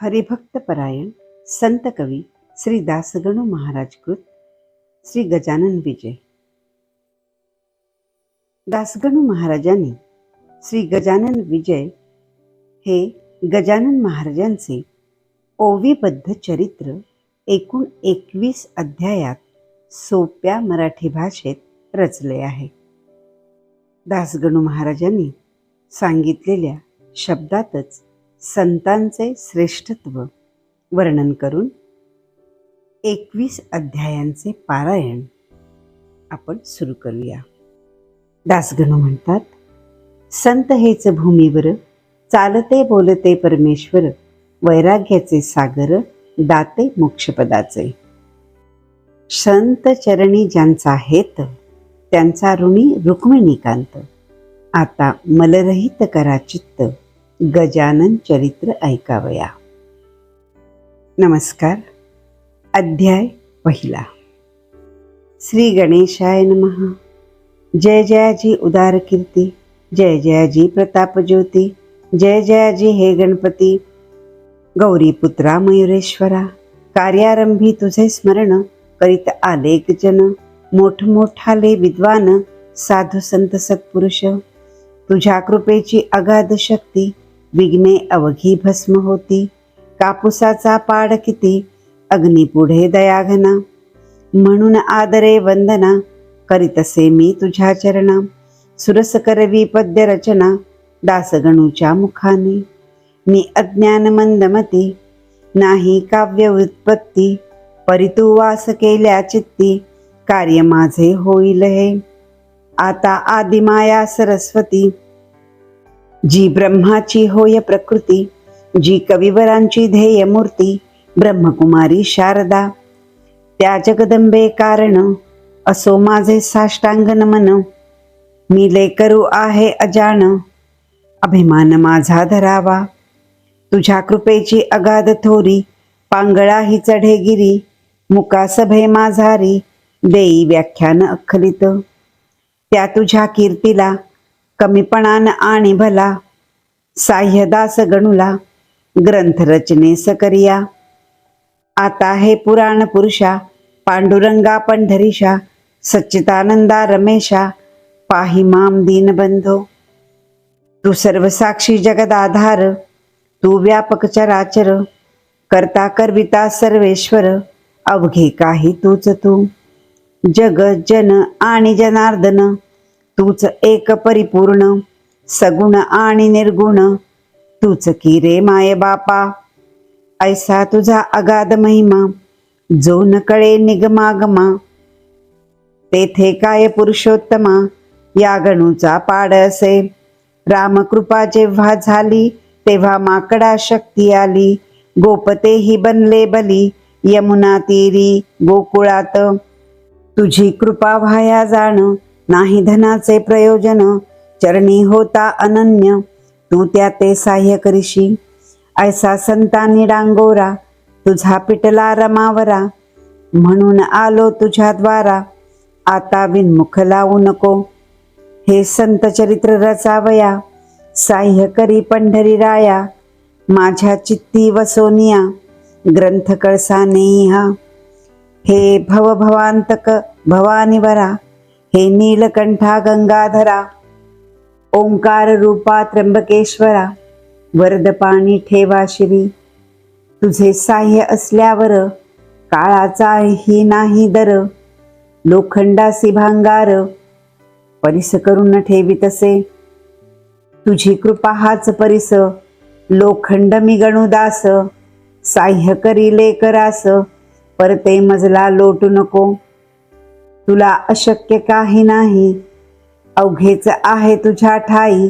हरिभक्त परायण संत कवी श्री दासगणू महाराज कृत श्री गजानन विजय. दासगणू महाराजांनी श्री गजानन विजय हे गजानन महाराजांचे ओवीबद्ध चरित्र एकूण 21 अध्यायात सोप्या मराठी भाषेत रचले आहे. दासगणू महाराजांनी सांगितलेल्या शब्दातच संतांचे श्रेष्ठत्व वर्णन करून 21 अध्यायांचे पारायण आपण सुरू करूया. दासगणू म्हणतात, संत हेच भूमीवर चालते बोलते परमेश्वर, वैराग्याचे सागर दाते मोक्षपदाचे. संत चरणी ज्यांचा हेत, त्यांचा ऋणी रुक्मिणीकांत. आता मलरहित करा चित्त, गजानन चरित्र ऐकावया. नमस्कार. अध्याय पहिला. श्री गणेशाय नमः. जय जयाजी उदार कीर्ती, जय जयाजी प्रताप ज्योती, जय जयाजी हे गणपती. गौरीपुत्रा मयुरेश्वरा, कार्यारंभी तुझे स्मरण, करीत आलेक जन. मोठमोठाले विद्वान, साधू संत सत्पुरुष. तुझ्या कृपेची अगाध शक्ती, विघ्ने अवघी भस्म होती. कापुसाचा पाड किती, अग्निपुढे दयाघना. म्हणून आदरे वंदना, करीतसे मी तुझ्या चरणा. सुरस करवी पद्य रचना, दासगणूच्या मुखाने. मी अज्ञान मंदमती, नाही काव्य उत्पत्ती. परितू वास केल्या चित्ती, कार्य माझे होईल हे. आता आदिमाया सरस्वती, जी ब्रह्माची होय प्रकृती. जी कविवरांची ध्येय मूर्ती, ब्रह्मकुमारी शारदा. त्या जगदंबे कारण, असो माझे साष्टांग नमन. मी लेकरू आहे अजान, अभिमान माझा धरावा. तुझ्या कृपेची अगाध थोरी, पांगळा ही चढेगिरी. मुका सभे माझारी, देई व्याख्यान अखलित. त्या तुझ्या कीर्तीला, कमीपणान आणि भला. साह्यदास गणूला, ग्रंथ रचने सकरिया. आता हे पुराण पुरुषा, पांडुरंगा पंढरीशा. सच्चिदानंदा रमेशा, पाहि माम दीनबंधो. तू सर्वसाक्षी जगदाधार, तू व्यापक चराचर. करता करविता सर्वेश्वर, अवघे काही तूच तू. जग जन आणि जनार्दन, तूच एक परिपूर्ण. सगुण आणि निर्गुण, तूच की रे माय बापा. ऐसा तुझा अगाध महिमा, जो न कळे निगमागमा. तेथे काय पुरुषोत्तमा, या गणूचा पाड असे. रामकृपा जेव्हा झाली, तेव्हा माकडा शक्ती आली. गोपतेही बनले बली, यमुना तीरी गोकुळात. तुझी कृपा व्हाया जाण, नाही धनाचे प्रयोजन. चरणी होता अनन्य, तू त्या ते साह्य करीशी. ऐसा संतांनी डांगोरा, तुझा पिटला रमावरा. म्हणून आलो तुझ्या द्वारा, आता विनमुख लावू नको. हे संत चरित्र रचावया, साह्य करी पंढरी राया. माझ्या चित्ती वसोनिया, ग्रंथ कळसा नेहा. हे भवभवांतक भवानीवरा, हे नीलकंठा गंगाधरा. ओंकार रूपा त्र्यंबकेश्वरा, वरद पाणी ठेवा शिरी. तुझे साह्य असल्यावर, काळाचाही नाही दर. लोखंडासी भांगार, परिस करून ठेवितसे. तुझी कृपा हाच परिस, लोखंड मी गणुदास. साह्य करी लेकरास, परते मजला लोटू नको. तुला अशक्य काही नाही, अवघेच आहे तुझ्या ठाई.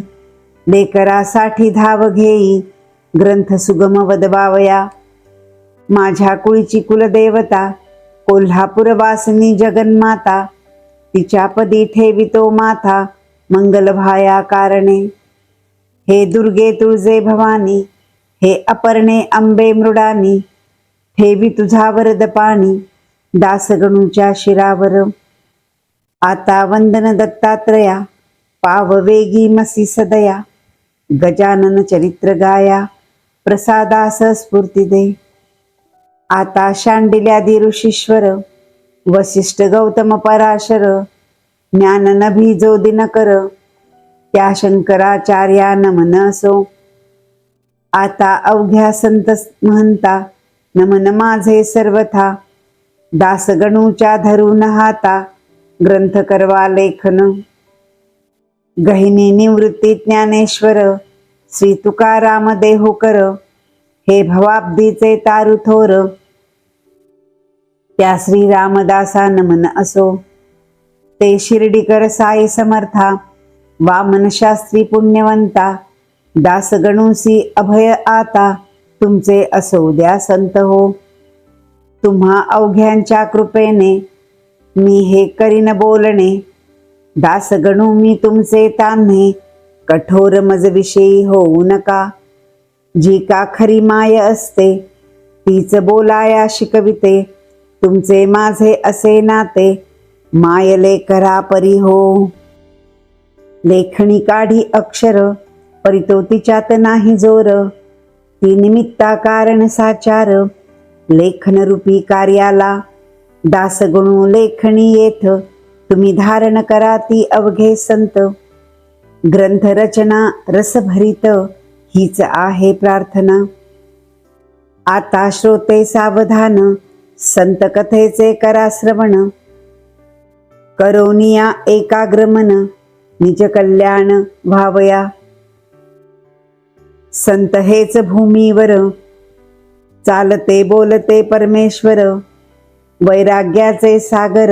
लेकरासाठी धाव घेई, ग्रंथ सुगम वदवावया. माझ्या कुळीची कुलदेवता, कोल्हापूर वासनी जगन्माता. तिच्या पदी ठेवितो माथा, मंगल भाया कारणे. हे दुर्गे तुळजे भवानी, हे अपर्णे अंबे मृडानी. ठेवी तुझा वरद पाणी, दासगणूच्या शिरावर. आता वंदन दत्तात्रया, पाव वेगी मसी सदया. गजानन चरित्र गाया, प्रसादास स्फूर्ती दे. आता शांडिल्यादी ऋषीश्वर, वसिष्ठ गौतम पराशर, ज्ञान नभी जो दिनकर, त्या शंकराचार्या नमन असो. आता अवघ्या संत महंता, नमन माझे सर्वथा. दासगणूच्या धरून हाता, ग्रंथ करवा लेखन. गहिनी निवृत्ती ज्ञानेश्वर, श्री तुकाराम देहुकर, हे भवाब्दीचे तारु थोर, त्या श्री रामदासा नमन असो. ते शिर्डीकर साई समर्था, वामन शास्त्री पुण्यवंता, दासगणूसी अभय आता, तुमचे असो द्या संत हो. तुम्हा अवघ्यांच्या कृपेने, मी हे करीन बोलणे. दासगणू मी तुमचे तान्हे, कठोर मज विषयी होऊ नका. जी का खरी माय असते, तीच बोलाया शिकविते. तुमचे माझे असे नाते, मायले करा परी हो. लेखणी काढी अक्षर, परितो तिच्यात नाही जोर. ती निमित्ता कारण साचार, लेखन रूपी कार्याला. दासगणू लेखणी येथ, तुम्ही धारण करा ती अवघे संत. ग्रंथ रचना रसभरित, हीच आहे प्रार्थना. आता श्रोते सावधान, संत कथेचे करा श्रवण. करोनिया एकाग्रमन, निज कल्याण व्हावया. संत हेच भूमीवर, चालते बोलते परमेश्वर. वैराग्याचे सागर,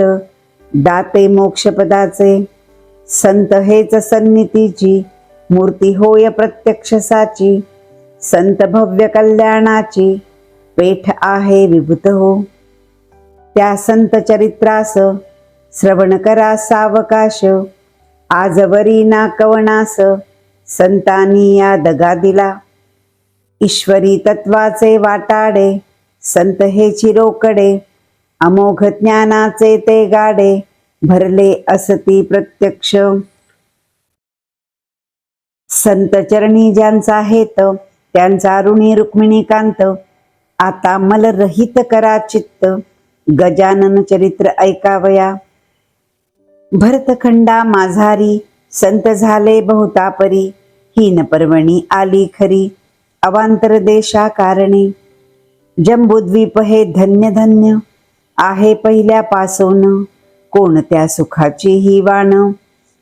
दाते मोक्षपदाचे. संत हेच सन्नितीची, मूर्ती होय प्रत्यक्ष साची. संत भव्य कल्याणाची, पेठ आहे विभूत हो. त्या संत चरित्रास, श्रवण करा सावकाश. आजवरी ना कवनास, संतांनी या दगा दिला. ईश्वरी तत्वाचे वाटाडे, संत हे चिरोकडे. अमोघ ज्ञानाचे ते गाडे, भरले असती प्रत्यक्ष. संत चरणी ज्यांचा हेत, त्यांचा ऋणी रुक्मिणीकांत. आता मलरहित करा चित्त, गजानन चरित्र ऐकावया. भरतखंडा माझारी, संत झाले बहुता परी. हीन पर्वणी आली खरी, अवांतर देशा कारणे. जंबूद्वीप हे धन्य धन्य, आहे पहिल्यापासून. कोणत्या सुखाची ही वाण,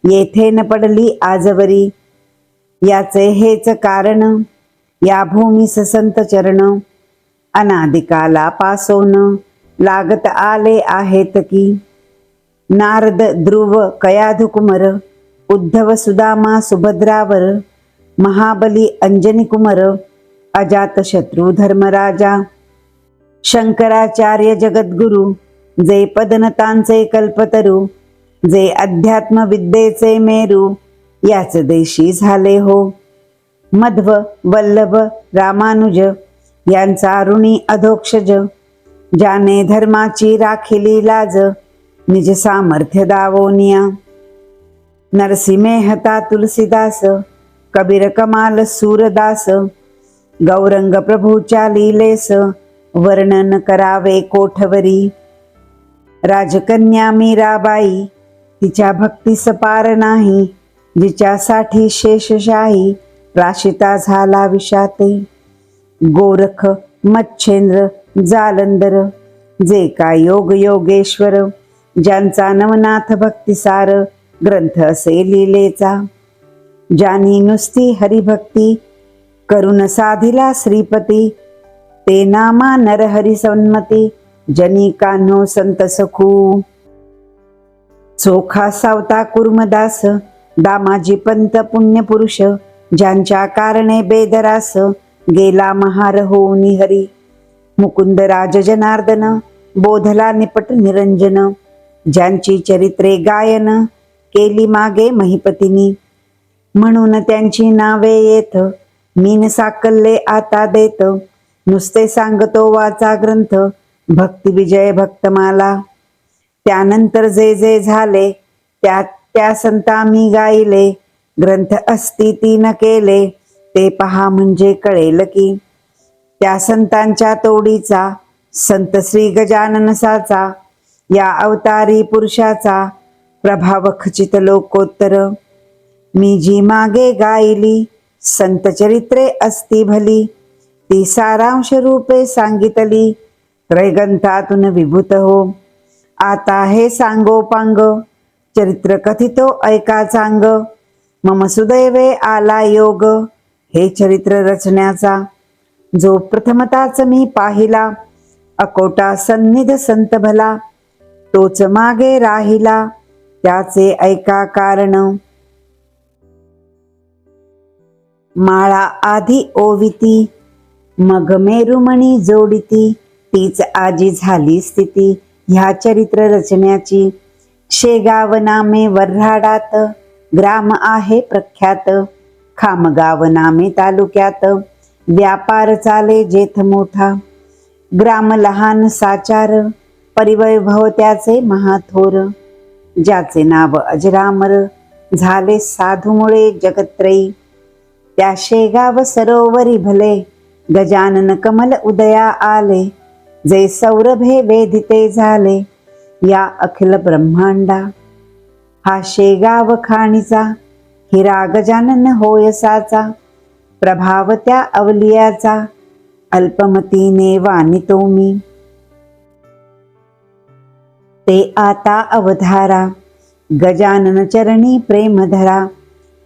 येथे न पडली आजवरी. याचे हेच कारण, या भूमीस संत चरण. अनादिकाला पासून, लागत आले आहेत की. नारद ध्रुव कयाधु कुमर, उद्धव सुदामा सुभद्रावर. महाबली अंजनी कुमर, अजात शत्रू धर्मराजा. शंकराचार्य जगद्गुरु, जे पदनतांचे कल्पतरू. जे अध्यात्म विद्येचे मेरू, याच देशी झाले हो. मध्व वल्लभ रामानुज, यांचा ऋणी अधोक्षज. ज्याने धर्माची राखिली लाज, निज सामर्थ्य दावोनिया. नरसिंह तुलसीदास, कबीर कमाल सूरदास. गौरंग प्रभूच्या लीलेस, वर्णन करावे कोठवरी. राजकन्या मीराबाई, तिच्या भक्तीस पार नाही. जिच्यासाठी शेषशाही, प्राशिता झाला विषाते. गोरख मच्छेंद्र जालंधर, जे काय योग योगेश्वर. ज्यांचा नवनाथ भक्तिसार, ग्रंथ असे लिलेचा. ज्यांनी नुसती हरिभक्ती, करून साधिला श्रीपती. ते नामा नरहरी सन्मती, जनी कान्हो संत सखू. चोखा सावता कुर्मदास, दामाजी पंत पुण्यपुरुष. ज्यांच्या कारणे बेदरास, गेला महार होऊनी हरी. मुकुंद राज जनार्दन, बोधला निपट निरंजन. ज्यांची चरित्रे गायन, केली मागे महिपतीनी. म्हणून त्यांची नावे येत, मीन साकल्ले आता देत. नुसते सांगतो वाचा ग्रंथ, भक्ती विजय भक्तमाला. त्यानंतर जे जे झाले, त्या संता मी गायले. ग्रंथ असती ती न केले, ते पहा म्हणजे कळेल की. त्या संतांच्या तोडीचा, संत श्री गजाननसाचा, या अवतारी पुरुषाचा प्रभाव खचित लोकोत्तर. मी जी मागे गायली संत चरित्रे असती भली, ती सारांश रूपे सांगितली त्रैगंतातून विभूत हो. आता हे सांगोपांग चरित्र कथितो ऐका चांग, मम सुदैवे आला योग हे चरित्र रचण्याचा. जो प्रथमताच मी पाहिला अकोटा सन्निध संत भला, तोच मागे राहिला त्याचे ऐका कारण. माळा आधी ओविती मग मेरुमणी जोडिती, तीच आजी झाली स्थिती ह्या चरित्र रचण्याची. शेगाव नामे वर्हाडात, ग्राम आहे प्रख्यात, खामगाव नामे तालुक्यात, व्यापार चाले जेथ मोठा. ग्राम लहान साचार, परिवैभव त्याचे महाथोर, ज्याचे नाव अजरामर झाले साधूमुळे जगत्रयी. त्या शेगाव सरोवरी भले गजानन कमल उदया आले, जे सौरभे वेदिते झाले या अखिल ब्रह्मांडा. हा शेगाव खाणीचा हिरा गजानन होयसाचा, प्रभाव त्या अवलियाचा अल्पमतीने वानितो मी. ते आता अवधारा गजानन चरणी प्रेम धरा,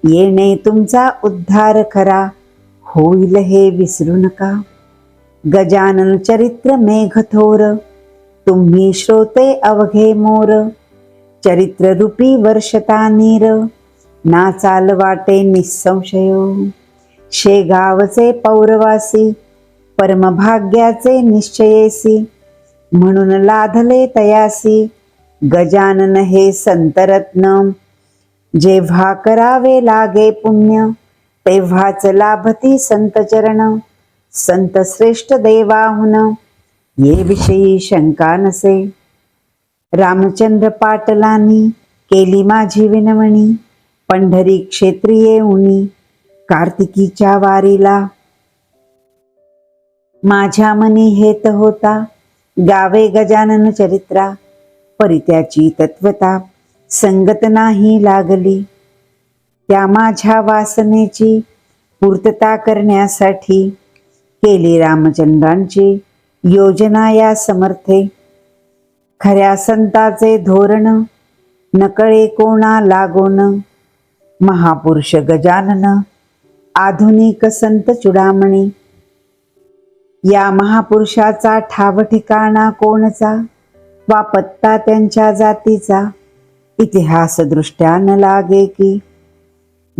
येणे तुमचा उद्धार खरा होईल हे विसरू नका. गजानन चरित्र मेघथोर, तुम्ही श्रोते अवघे मोर, चरित्र रूपी वर्षता नीर, ना चाल वाटे निसंशय. शेगावचे पौरवासी परमभाग्याचे निश्चयेसी, म्हणून लाधले तयासी गजानन हे संतरत्न. जेव्हा करावे लागे पुण्य तेव्हाच लाभती संत चरण, संत श्रेष्ठ देवाहुन ये विषयी शंका नसे. रामचंद्र पाटलांनी केली माझी विनवणी, पंढरी क्षेत्री येऊनी कार्तिकीच्या वारीला. माझ्या मनी हेत होता गावे गजानन चरित्रा, परित्याची तत्वता संगत नाही लागली. त्या माझ्या वासनेची पूर्तता करण्यासाठी केली रामचंद्रांची योजना या समर्थे. खऱ्या संताचे धोरण नकळे कोणा लागोन, महापुरुष गजानन आधुनिक संत चुडामणी. या महापुरुषाचा ठाव ठिकाणा कोणचा, वा पत्ता त्यांच्या जातीचा इतिहास दृष्ट्या न लागे की.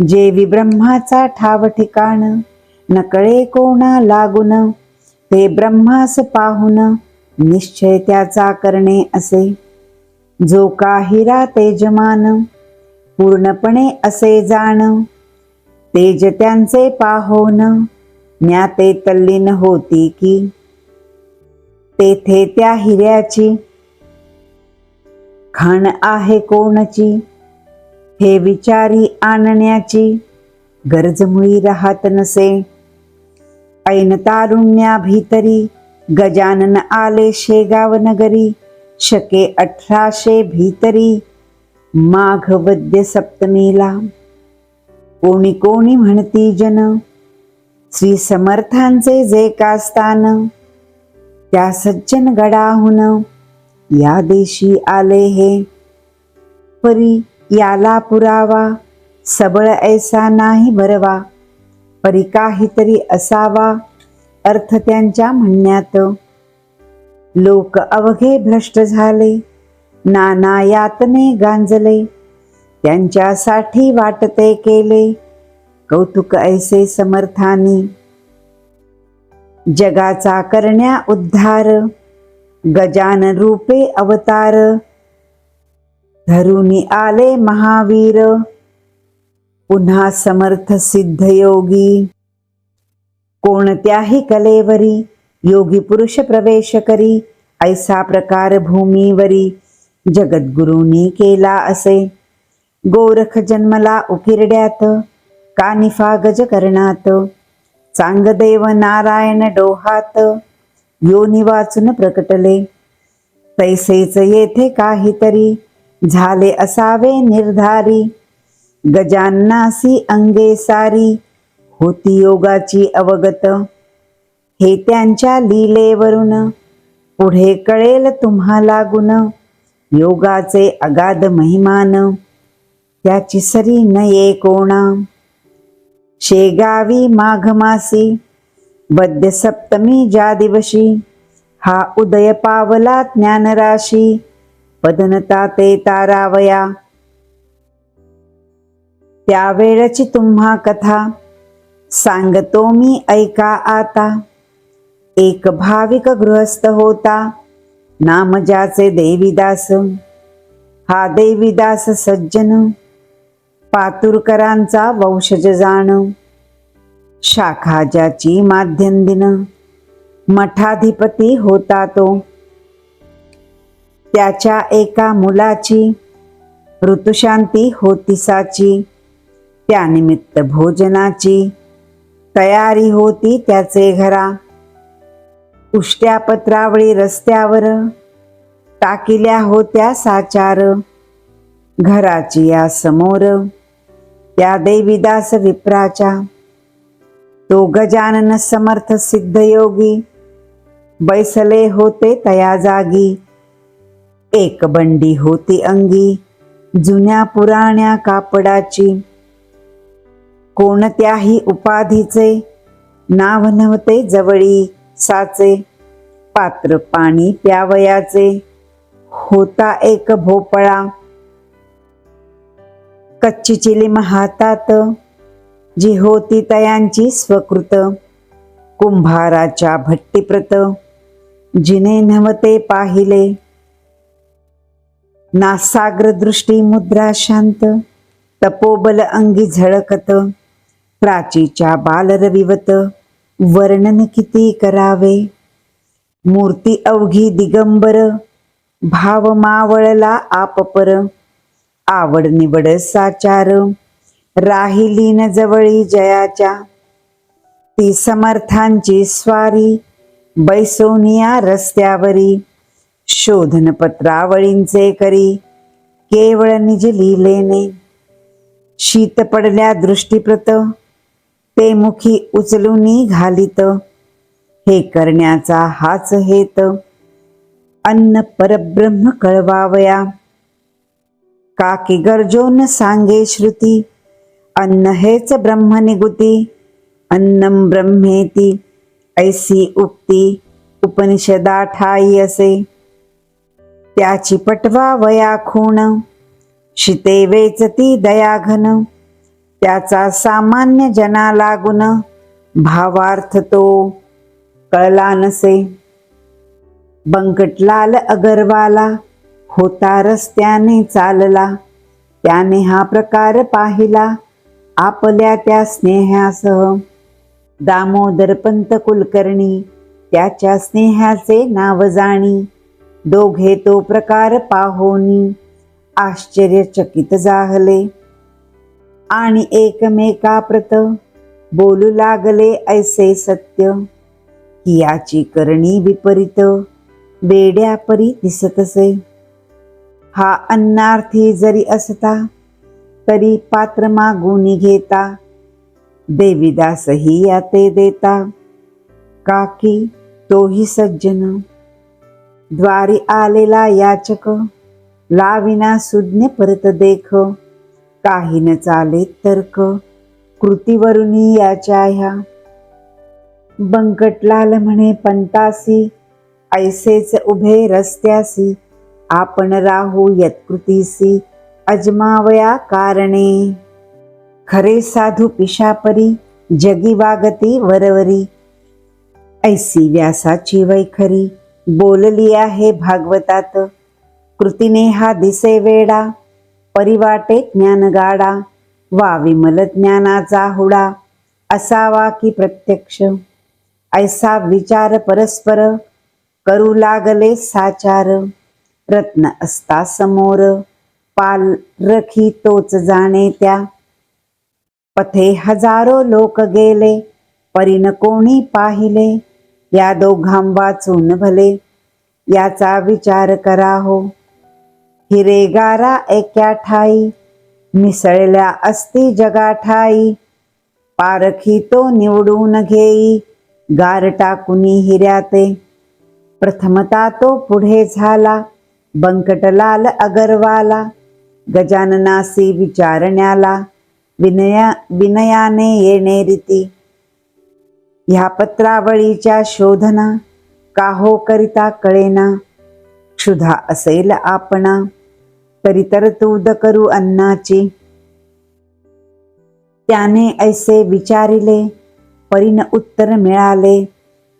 जे विब्रह्माचा ठाव ठिकाण नकळे कोणा लागून, ते ब्रह्मास पाहून निश्चय त्याचा करणे असे. जो काहिरा तेजमान पूर्णपणे असे जाण, तेज त्यांचे पाहोन ज्ञाते तल्लीन होती की. तेथे त्या हिऱ्याची खाण आहे कोणची, हे विचारी आणण्याची गरज मुळी राहत नसे. ऐन तारुण्या भीतरी गजानन आले शेगाव नगरी, शके 1800 भीतरी माघ वद्य सप्तमीला. कोणी कोणी म्हणती जन, श्री समर्थांचे जे का स्थान, त्या सज्जन गडाहून या देशी आले हे. परी याला पुरावा सबळ ऐसा नाही बरवा, परी काहीतरी असावा अर्थ त्यांच्या म्हणण्यात. लोक अवघे भ्रष्ट झाले, नाना यातने गांजले, त्यांच्यासाठी वाटते केले कौतुक ऐसे समर्थानी. जगाचा करण्या उद्धार गजानन रूपे अवतार, धरुनी आले महावीर पुन्हा समर्थ सिद्ध योगी. कोणत्याही कलेवरी योगी पुरुष प्रवेश करी, ऐसा प्रकार भूमीवरी जगद्गुरूंनी केला असे. गोरख जन्मला उकिरड्यात, कानिफा गज करणात, चांगदेव नारायण डोहात, योनी वाचून प्रकटले. तैसेच येथे काहीतरी, झाले असावे निर्धारी. गजाननासी अंगे सारी, होती योगाची अवगत. हे त्यांच्या लीलेवरून, पुढे कळेल तुम्हाला गुण. योगाचे अगाध महिमान, त्याची सरी नये कोणा. शेगावी माघ मासी, वद्य सप्तमी ज्या दिवशी. हा उदय पावला ज्ञानराशी, पदनता ते तारावया. त्यावेळची तुम्हा कथा, सांगतो मी ऐका आता. एक भाविक गृहस्थ होता, नाम ज्याचे देवीदास. हा देवीदास सज्जन, पातुरकरांचा वंशज जाण. शाखा ज्याची माध्यंदिन, मठाधिपती होता तो. त्याच्या एका मुलाची, ऋतुशांती होती साची. त्यानिमित्त भोजनाची, तयारी होती त्याचे घरा. उष्ट्या पत्रावळी रस्त्यावर, टाकिल्या होत्या साचार. घराची या समोर, त्या देवीदास विप्राच्या. तो गजानन समर्थ सिद्धयोगी, बैसले होते तया जागी. एक बंडी होती अंगी, जुन्या पुराण्या कापडाची. कोणत्याही उपाधीचे, नाव नव्हते जवळी साचे. पात्र पाणी प्यावयाचे, होता एक भोपळा. कच्ची चिलीम हातात, जी होती तयांची स्वकृत. कुंभाराच्या भट्टीप्रत, जिने नव्हते पाहिले. नासाग्र दृष्टी मुद्रा शांत, तपोबल अंगी झळकत. प्राचीच्या बालरविवत, वर्णन किती करावे. मूर्ती अवघी दिगंबर, भाव मावळला आपपर. आवड निवड साचार, राहिली न जवळी जयाच्या. ती समर्थांची स्वारी, बैसोनिया रस्त्यावरी. शोधन पत्रावळींचे करी, केवळ निज लीलेने. शीत पडल्या दृष्टीप्रत, ते मुखी उचलूनी घालित. हे करण्याचा हाच हेत, अन्न परब्रह्म कळवावया. काकी गरजोन सांगे श्रुती, अन्न हेच ब्रह्म निगुती. अन्नम ब्रह्मेती, ऐसी उक्ती उपनिषदा ठाई असे. त्याची पटवावया खूण, शिते वेचती दयाघन. त्याचा सामान्य जना लागून, भावार्थ तो कळला नसे. बंकटलाल अगरवाला, होता रस्त्याने चालला. त्याने हा प्रकार पाहिला, आपल्या त्या स्नेहासह. दामोदरपंत कुलकर्णी, त्याच्या स्नेहाचे नाव जाणी. दोघे तो प्रकार पाहोनी, आश्चर्यचकित जाहले. आणि एकमेकाप्रत, बोलू लागले ऐसे सत्य. की याची करणी विपरीत, वेड्यापरी दिसतसे. हा अन्नार्थी जरी असता, तरी पात्र मागून घेता. देवीदासही याते देता, काकी तोही सज्जन. द्वारी आलेला याचक, लाविना सुज्ञ परत देख. काही न चाले तर्क, कृतीवरुनी याच्या ह्या. बंकटलाल म्हणे पंतासी, ऐसेच उभे रस्त्यासी. आपण राहू यत्कृतीसी, अजमावया कारणे. खरे साधू पिशापरी, जगी वागती वरवरी. ऐसी व्यासाची वैखरी, बोलली आहे भागवतात. कृतीने हा दिसे वेडा, परिवाटे ज्ञानगाडा. वा विमल ज्ञानाचा हुडा, असावा की प्रत्यक्ष. ऐसा विचार परस्पर, करू लागले साचार. रत्न असता समोर, पाल रखी तोच जाणे त्या. पथे हजारो लोक गेले, परीन कोणी पाहिले, या दोघां वाचून भले, याचा विचार करा हो. हिरेगारा एका ठाई, मिसळल्या असती जगाठाई. पारखी तो निवडून घेई, गार टाकुनी हिऱ्याते. प्रथमता तो पुढे झाला, बंकटलाल अगरवाला. गजाननासी विचारण्याला, विनयाने येणे रीती. ह्या पत्रावळीच्या शोधना, काहो करिता कळेना. क्षुधा असेल आपणा, तरी तरतूद करू अन्नाची. त्याने ऐसे विचारिले, परीन उत्तर मिळाले.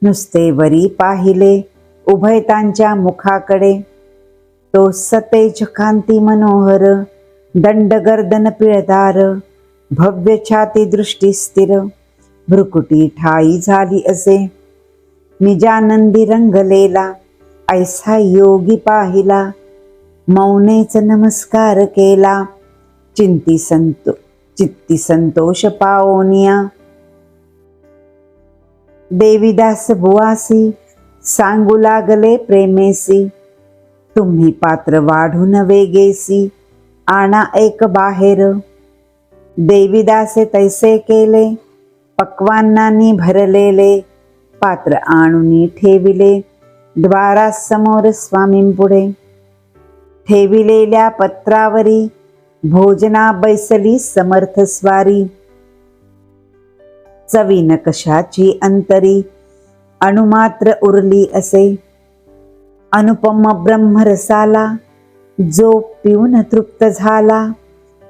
नुसते वरी पाहिले, उभयतांच्या मुखाकडे. तो सतेज कांती मनोहर, दंड गर्दन पिळदार. भव्य छाती दृष्टी स्थिर, भ्रुकुटी ठाई झाली असे. निजानंदी रंगलेला, ऐसा योगी पाहिला. मौनेच नमस्कार केला, चित्ती संतोष पाओनिया. देवीदास बुवासी, सांगू लागले प्रेमेसी. तुम्ही पात्र वाढून वेगेसी, आणा एक बाहेर. देवीदासे तैसे केले, पक्वान्नांनी भरलेले. पात्र आणून ठेविले, द्वारासमोर स्वामींपुढे. ठेविलेल्या पत्रावरी, भोजना बैसली समर्थ स्वारी. चवीन कशाची अंतरी, अणुमात्र उरली असे. अनुपम ब्रह्मरसाला, जो पिऊन तृप्त झाला.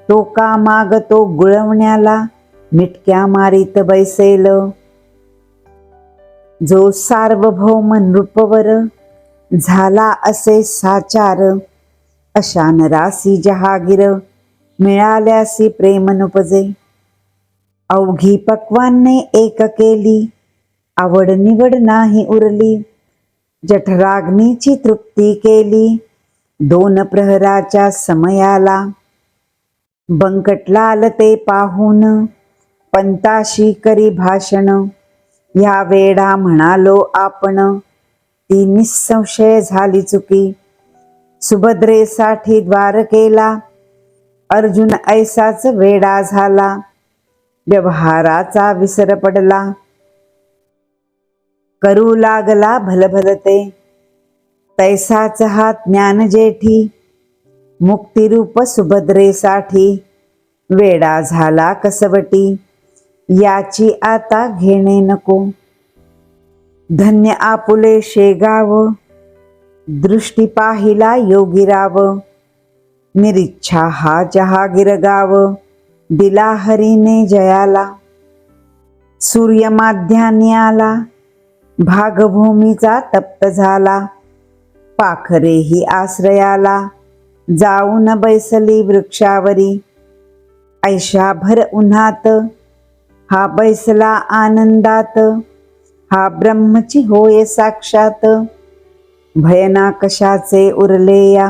तो का मागतो गुळवण्याला, मिटक्या मारीत बैसेल. जो सार्वभौम नृपवर, झाला असे साचार. अशा नरासी जहागीर, मिळाल्यासी प्रेम नुपजे. अवघी पक्वान्ने एक केली, आवड निवड नाही उरली. जठराग्नीची तृप्ती केली, 2 प्रहराच्या समयाला. बंकटलाल ते पाहून, पंताशी करी भाषण. ह्या वेडा म्हणालो आपण, ती निसंशय झाली चुकी. सुभद्रेसाठी द्वारकेला, अर्जुन ऐसाच वेडा झाला. व्यवहाराचा विसर पडला, करू लागला भलभलते. तैसाच हा ज्ञान जेठी, मुक्तिरूप सुभद्रेसाठी. वेडा झाला कसवटी, याची आता घेणे नको. धन्य आपुले शेगाव, दृष्टी पाहिला योगीराव. निरिच्छा हा जहागीर गाव, दिला हरीने जयाला. सूर्य माध्यान्नी आला, भागभूमीचा तप्त झाला. पाखरेही आश्रयाला, जाऊन बैसली वृक्षावरी. ऐशाभर उन्हात, हा बैसला आनंदात. हा ब्रह्मची होय साक्षात, भयना कशाचे उरले या.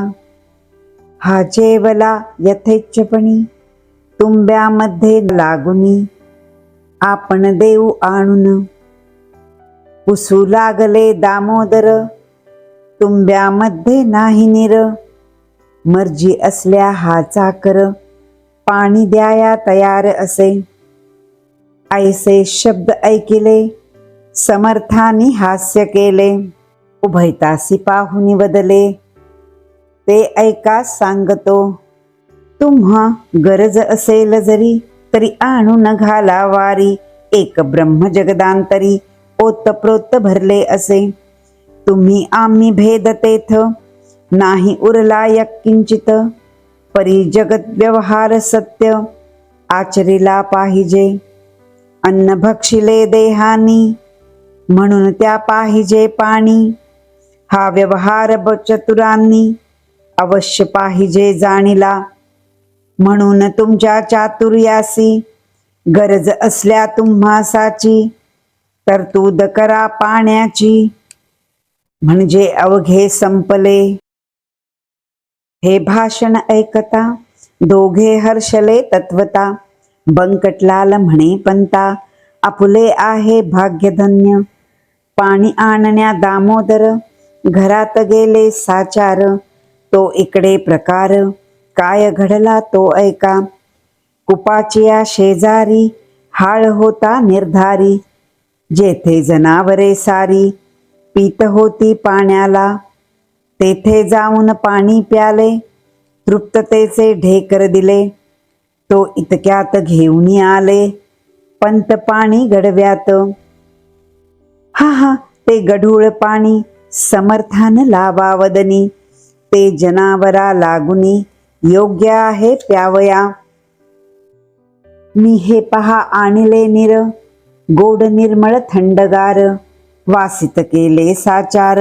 हा जेवला यथेच्छपणी, तुंब्यामध्ये लागुनी. आपण देऊ आणून, पुसू लागले दामोदर. तुंब्यामध्ये नाही निर, मर्जी असल्या हा चाकर. पाणी द्याया तयार असे. ऐसे शब्द ऐकिले, समर्थानी हास्य केले. उभयतासी पाहुनी बदले, ते ऐका सांगतो. तुम्हा गरज असेल जरी, तरी आणून घाला वारी. एक ब्रह्म जगदांतरी, ओतप्रोत भरले असे. तुम्ही आम्ही भेद तेथ, नाही उरला यत्किंचित. परी जगत व्यवहार सत्य, आचरिला पाहिजे. अन्न भक्षिले देहानी, म्हणून त्या पाहिजे पाणी. हा व्यवहार चतुरांनी, अवश्य पाहिजे जाणीला. म्हणून तुमच्या चातुर्यासी, गरज असल्या तुम्हासाची. तरतूद करा पाण्याची, म्हणजे अवघे संपले. हे भाषण ऐकता, दोघे हर्षले तत्वता. बंकटलाल म्हणे पंता, आपुले आहे भाग्यधन्य, पाणी आणण्या दामोदर, घरात गेले साचार, तो इकडे प्रकार, काय घडला तो ऐका, कुपाचिया शेजारी, हाळ होता निर्धारी, जेथे जनावरे सारी, पीत होती पाण्याला, तेथे जाऊन पाणी प्याले, तृप्ततेचे ढेकर दिले, तो इतक्यात घेऊन आले, पंत पाणी गडव्यात, हा हा ते गढूळ पाणी, समर्थान लावावदनी, ते जनावरा लागुनी, योग्य आहे प्यावया, मी हे पहा आणले निर, गोड निर्मळ थंडगार, वासित केले साचार,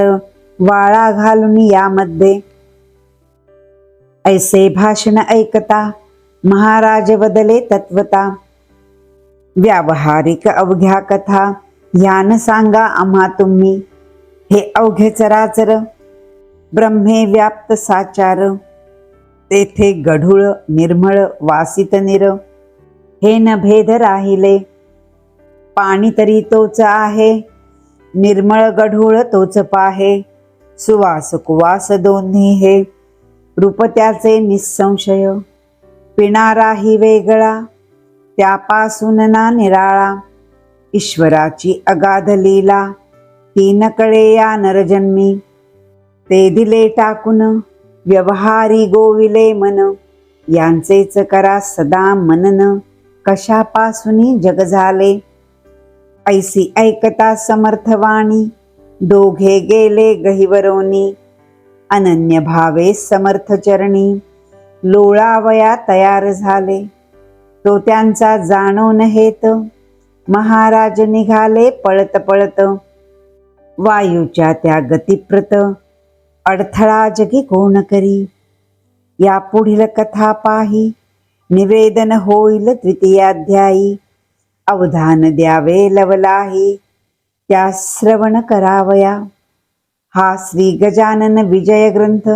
वाळा घालून यामध्ये, ऐसे भाषण ऐकता, महाराज बदले तत्वता, व्यावहारिक अवघ्या कथा, ह्यान सांगा आम्हा तुम्ही, हे अवघे चराचर, ब्रह्मे व्याप्त साचार, तेथे गढूळ निर्मळ वासित निर, हे न भेद राहिले, पाणी तरी तोच आहे, निर्मळ गढूळ तोच पाहे, सुवास कुवास दोन्ही हे, रूप त्याचे निसंशय, पिणाराही वेगळा, त्यापासून ना निराळा, ईश्वराची अगाध लीला, ती न कळे या नरजन्मी, ते दिले टाकून, व्यवहारी गोविले मन, यांचेच करा सदा मनन, कशापासून जग झाले, ऐसी ऐकता समर्थवाणी, दोघे गेले गहिवरोनी, अनन्य भावे समर्थ चरणी, लोळावया तयार झाले, तो त्यांचा जाणून हेत, महाराज निघाले पळत पळत, वायूच्या त्या गतिप्रत, अडथळा जगी कोण करी, या पुढील कथा पाही, निवेदन होईल द्वितीयाध्यायी, अवधान द्यावे लवलाही, त्या श्रवण करावया, हा श्री गजानन विजय ग्रंथ,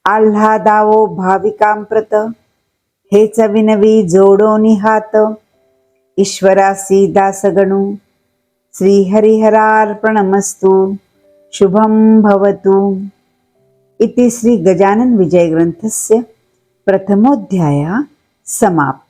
आल्हादावो भाविकांप्रत, हेच विनवी जोडोनी हात, ईश्वरासी दासगणू, श्री हरिहरार्पणमस्तु, शुभं भवतु। इति श्री गजानन विजय ग्रंथस्य प्रथमोऽध्यायः समाप्तः।